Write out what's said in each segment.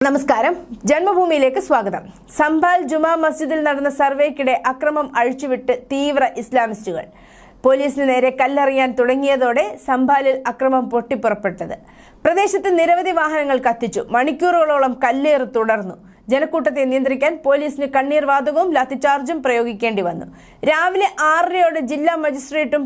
നമസ്കാരം, ജന്മഭൂമിയിലേക്ക് സ്വാഗതം. സംഭാൽ ജുമാ മസ്ജിദിൽ നടന്ന സർവേക്കിടെ അക്രമം അഴിച്ചുവിട്ട് തീവ്ര ഇസ്ലാമിസ്റ്റുകൾ പോലീസിന് നേരെ കല്ലെറിയാൻ തുടങ്ങിയതോടെ സംഭാലിൽ അക്രമം പൊട്ടിപ്പുറപ്പെട്ടത്. പ്രദേശത്ത് നിരവധി വാഹനങ്ങൾ കത്തിച്ചു. മണിക്കൂറുകളോളം കല്ലേറ് തുടർന്നു. ജനക്കൂട്ടത്തെ നിയന്ത്രിക്കാൻ പോലീസിന് കണ്ണീർ വാതകവും ലാത്തിചാർജും പ്രയോഗിക്കേണ്ടി വന്നു. രാവിലെ 6:30 ജില്ലാ മജിസ്ട്രേറ്റും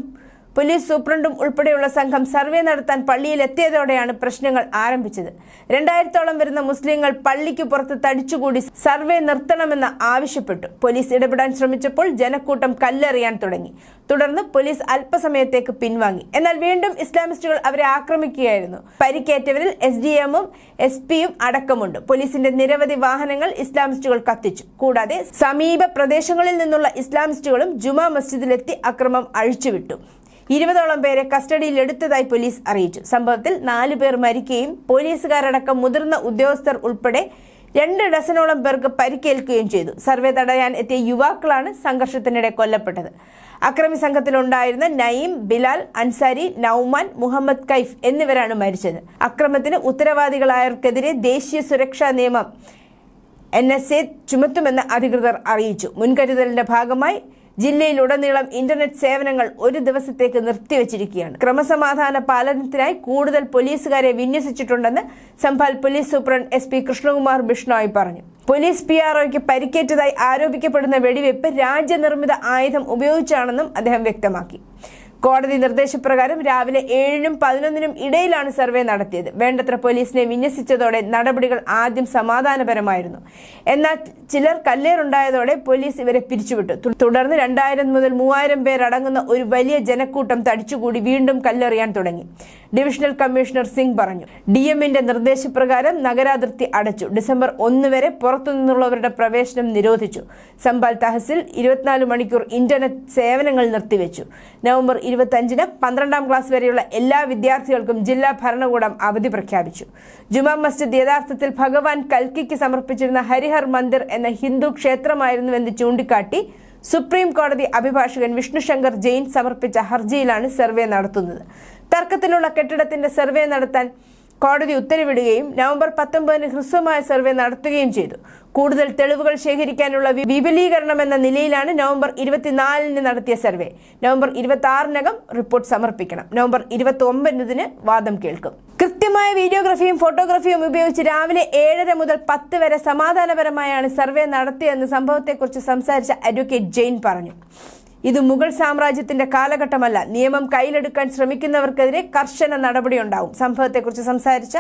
പോലീസ് സൂപ്രണ്ടും ഉൾപ്പെടെയുള്ള സംഘം സർവേ നടത്താൻ പള്ളിയിലെത്തിയതോടെയാണ് പ്രശ്നങ്ങൾ ആരംഭിച്ചത്. 2000-ഓളം വരുന്ന മുസ്ലിങ്ങൾ പള്ളിക്ക് പുറത്ത് തടിച്ചുകൂടി സർവേ നിർത്തണമെന്ന് ആവശ്യപ്പെട്ടു. പോലീസ് ഇടപെടാൻ ശ്രമിച്ചപ്പോൾ ജനക്കൂട്ടം കല്ലെറിയാൻ തുടങ്ങി. തുടർന്ന് പോലീസ് അല്പസമയത്തേക്ക് പിൻവാങ്ങി. എന്നാൽ വീണ്ടും ഇസ്ലാമിസ്റ്റുകൾ അവരെ ആക്രമിക്കുകയായിരുന്നു. പരിക്കേറ്റവരിൽ SDM-ഉം SP-യും അടക്കമുണ്ട്. പോലീസിന്റെ നിരവധി വാഹനങ്ങൾ ഇസ്ലാമിസ്റ്റുകൾ കത്തിച്ചു. കൂടാതെ സമീപ പ്രദേശങ്ങളിൽ നിന്നുള്ള ഇസ്ലാമിസ്റ്റുകളും ജുമാ മസ്ജിദിലെത്തി അക്രമം അഴിച്ചുവിട്ടു. 20ഓളം പേരെ കസ്റ്റഡിയിലെടുത്തതായി പോലീസ് അറിയിച്ചു. സംഭവത്തിൽ 4 പേർ മരിക്കുകയും പോലീസുകാരടക്കം മുതിർന്ന ഉദ്യോഗസ്ഥർ ഉൾപ്പെടെ 2 ഡസനോളം പേർക്ക് പരിക്കേൽക്കുകയും ചെയ്തു. സർവേ തടയാൻ എത്തിയ യുവാക്കളാണ് സംഘർഷത്തിനിടെ കൊല്ലപ്പെട്ടത്. അക്രമി സംഘത്തിലുണ്ടായിരുന്ന നയീം, ബിലാൽ, അൻസാരി, നൌമാൻ, മുഹമ്മദ് കൈഫ് എന്നിവരാണ് മരിച്ചത്. അക്രമത്തിന് ഉത്തരവാദികളായവർക്കെതിരെ ദേശീയ സുരക്ഷാ നിയമം NSA ചുമത്തുമെന്ന് അധികൃതർ അറിയിച്ചു. മുൻകരുതലിന്റെ ഭാഗമായി ജില്ലയിലുടനീളം ഇന്റർനെറ്റ് സേവനങ്ങൾ ഒരു ദിവസത്തേക്ക് നിർത്തിവച്ചിരിക്കുകയാണ്. ക്രമസമാധാന പാലനത്തിനായി കൂടുതൽ പോലീസുകാരെ വിന്യസിച്ചിട്ടുണ്ടെന്ന് Sambhal police superintendent SP Krishnakumar Bishnoi പറഞ്ഞു. പോലീസ് PROയ്ക്ക് പരിക്കേറ്റതായി ആരോപിക്കപ്പെടുന്ന വെടിവെപ്പ് രാജ്യനിർമ്മിത ആയുധം ഉപയോഗിച്ചാണെന്നും അദ്ദേഹം വ്യക്തമാക്കി. കോടതി നിർദ്ദേശപ്രകാരം രാവിലെ 7-നും 11-നും ഇടയിലാണ് സർവേ നടത്തിയത്. വേണ്ടത്ര പോലീസിനെ വിന്യസിച്ചതോടെ നടപടികൾ ആദ്യം സമാധാനപരമായിരുന്നു. എന്നാൽ ചിലർ കല്ലേറുണ്ടായതോടെ പോലീസ് ഇവരെ പിരിച്ചുവിട്ടു. തുടർന്ന് 2000 മുതൽ 3000 പേരടങ്ങുന്ന ഒരു വലിയ ജനക്കൂട്ടം തടിച്ചുകൂടി വീണ്ടും കല്ലെറിയാൻ തുടങ്ങി. ഡിവിഷണൽ കമ്മീഷണർ സിംഗ് പറഞ്ഞു. DM-ന്റെ നിർദ്ദേശപ്രകാരം നഗരാതിർത്തി അടച്ചു. ഡിസംബർ 1 വരെ പുറത്തുനിന്നുള്ളവരുടെ പ്രവേശനം നിരോധിച്ചു. സംഭാൽ തഹസിൽ 24 മണിക്കൂർ ഇന്റർനെറ്റ് സേവനങ്ങൾ നിർത്തിവെച്ചു. നവംബർ 25-ന് 12ാം ക്ലാസ് വരെയുള്ള എല്ലാ വിദ്യാർത്ഥികൾക്കും ജില്ലാ ഭരണകൂടം അവധി പ്രഖ്യാപിച്ചു. ജുമാ മസ്ജിദ് യഥാർത്ഥത്തിൽ ഭഗവാൻ കൽക്കിക്ക് സമർപ്പിച്ചിരുന്ന ഹരിഹർ മന്ദിർ എന്ന ഹിന്ദു ക്ഷേത്രമായിരുന്നുവെന്ന് ചൂണ്ടിക്കാട്ടി സുപ്രീം കോടതി അഭിഭാഷകൻ വിഷ്ണു ശങ്കർ ജെയിൻ സമർപ്പിച്ച ഹർജിയിലാണ് സർവേ നടത്തുന്നത്. തർക്കത്തിലുള്ള കെട്ടിടത്തിന്റെ സർവേ നടത്താൻ കോടതി ഉത്തരവിടുകയും നവംബർ 19-ന് ഹ്രസ്വമായ സർവേ നടത്തുകയും ചെയ്തു. കൂടുതൽ തെളിവുകൾ ശേഖരിക്കാനുള്ള വിപുലീകരണം എന്ന നിലയിലാണ് നവംബർ 24-ന് നടത്തിയ സർവേ. നവംബർ 26-നകം റിപ്പോർട്ട് സമർപ്പിക്കണം. നവംബർ 29-ന് വാദം കേൾക്കും. കൃത്യമായ വീഡിയോഗ്രഫിയും ഫോട്ടോഗ്രാഫിയും ഉപയോഗിച്ച് രാവിലെ 7:30 മുതൽ 10 വരെ സമാധാനപരമായാണ് സർവേ നടത്തിയതെന്ന് സംഭവത്തെക്കുറിച്ച് സംസാരിച്ച അഡ്വക്കേറ്റ് ജെയിൻ പറഞ്ഞു. ഇത് മുഗൾ സാമ്രാജ്യത്തിന്റെ കാലഘട്ടമല്ല. നിയമം കയ്യിലെടുക്കാൻ ശ്രമിക്കുന്നവർക്കെതിരെ കർശന നടപടിയുണ്ടാവും. സംഭവത്തെക്കുറിച്ച് സംസാരിച്ച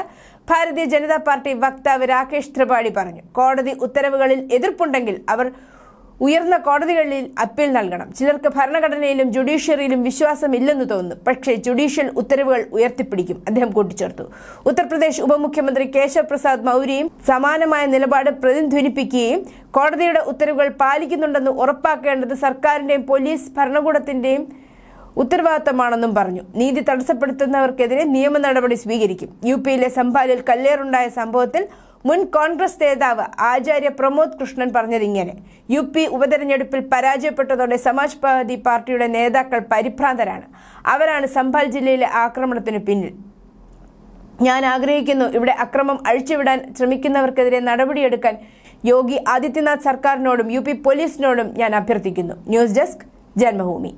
ഭാരതീയ ജനതാ പാർട്ടി വക്താവ് രാകേഷ് ത്രിപാഠി പറഞ്ഞു. കോടതി ഉത്തരവുകളിൽ എതിർപ്പുണ്ടെങ്കിൽ അവർ ഉയർന്ന കോടതികളിൽ അപ്പീൽ നൽകണം. ചിലർക്ക് ഭരണഘടനയിലും ജുഡീഷ്യറിയിലും വിശ്വാസമില്ലെന്ന് തോന്നുന്നു. പക്ഷേ ജുഡീഷ്യൽ ഉത്തരവുകൾ ഉയർത്തിപ്പിടിക്കും, അദ്ദേഹം കൂട്ടിച്ചേർത്തു. ഉത്തർപ്രദേശ് ഉപമുഖ്യമന്ത്രി കേശവ് പ്രസാദ് മൗര്യയും സമാനമായ നിലപാട് പ്രതിധ്വനിപ്പിക്കുകയും കോടതിയുടെ ഉത്തരവുകൾ പാലിക്കുന്നുണ്ടെന്ന് ഉറപ്പാക്കേണ്ടത് സർക്കാരിന്റെയും പോലീസ് ഭരണകൂടത്തിന്റെയും ഉത്തരവാദിത്തമാണെന്നും പറഞ്ഞു. നീതി തടസ്സപ്പെടുത്തുന്നവർക്കെതിരെ നിയമ നടപടി സ്വീകരിക്കും. UP-യിലെ സംഭാലിൽ കല്ലേറുണ്ടായ സംഭവത്തിൽ മുൻ കോൺഗ്രസ് നേതാവ് ആചാര്യ പ്രമോദ് കൃഷ്ണൻ പറഞ്ഞതിങ്ങനെ: UP ഉപതെരഞ്ഞെടുപ്പിൽ പരാജയപ്പെട്ടതോടെ സമാജ്വാദി പാർട്ടിയുടെ നേതാക്കൾ പരിഭ്രാന്തരാണ്. അവരാണ് സംഭാൽ ജില്ലയിലെ ആക്രമണത്തിന് പിന്നിൽ. ഞാൻ ആഗ്രഹിക്കുന്നു, ഇവിടെ അക്രമം അഴിച്ചുവിടാൻ ശ്രമിക്കുന്നവർക്കെതിരെ നടപടിയെടുക്കാൻ യോഗി ആദിത്യനാഥ് സർക്കാരിനോടും UP പോലീസിനോടും ഞാൻ അഭ്യർത്ഥിക്കുന്നു. News desk, Janmabhumi.